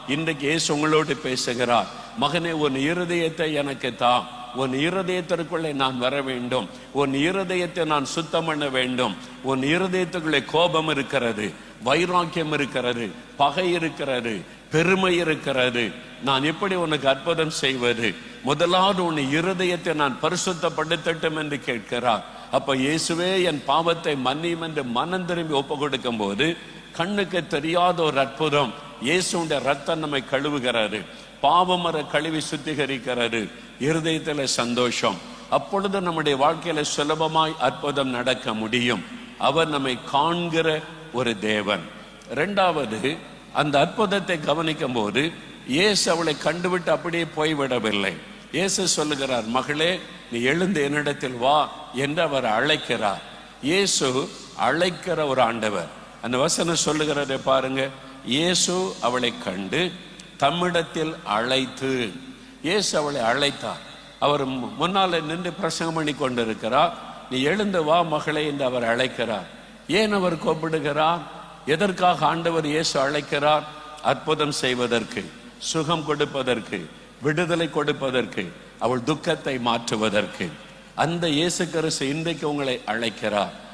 இன்றைக்கு இயேசு உங்களோடு பேசுகிறார். மகனே, உன் இருதயத்தை எனக்கு தா. உன் இருதயத்திற்குள்ளே நான் வர வேண்டும். உன் இருதயத்தை நான் சுத்தம் பண்ண வேண்டும். உன் இருதயத்துக்குள்ளே கோபம் இருக்கிறது, வைராக்கியம் இருக்கிறது, பகை இருக்கிறது, பெருமை இருக்கிறது. நான் எப்படி உனக்கு அற்புதம் செய்வது? முதலாவது உன் இருதயத்தை நான் பரிசுத்தப்படுத்தட்டும் என்று கேட்கிறார். அப்ப இயேசுவே என் பாவத்தை மன்னியும் என்று மனம் திரும்பி ஒப்பு கொடுக்கும் போது கண்ணுக்கு தெரியாத ஒரு அற்புதம். இயேசுடைய ரத்தம் நம்மை கழுவுகிறது, பாவமர கழுவி சுத்திகரிக்கிறது, இருதயத்துல சந்தோஷம். அப்பொழுது நம்முடைய வாழ்க்கையில சுலபமாய் அற்புதம் நடக்க முடியும். அவர் நம்மை காண்கிற ஒரு தேவன். இரண்டாவது, அந்த அற்புதத்தை கவனிக்கும் போது இயேசு அவளை கண்டுவிட்டு அப்படியே போய்விடவில்லை. இயேசு சொல்லுகிறார், மகளே, நீ எழுந்து என்னிடத்தில் வா என்று அவர் அழைக்கிறார். இயேசு அழைக்கிற ஒரு ஆண்டவர். அந்த வசனம் சொல்லுகிறதை பாருங்க. இயேசு அவளை கண்டு தம்மிடத்தில் அழைத்து, இயேசு அவளை அழைத்தார். அவர் முன்னால நின்று பிரசங்கம் பண்ணி கொண்டிருக்கிறார். நீ எழுந்து வா மகளே என்று அவர் அழைக்கிறார். ஏன் அவர் கூப்பிடுகிறார்? எதற்காக ஆண்டவர் இயேசு அழைக்கிறார்? அற்புதம் செய்வதற்கு, சுகம் கொடுப்பதற்கு, விடுதலை கொடுப்பதற்கு, அவள் துக்கத்தை மாற்றுவதற்கு. அந்த இயேசு கிறிஸ்து இன்றைக்கு உங்களை அழைக்கிறார்.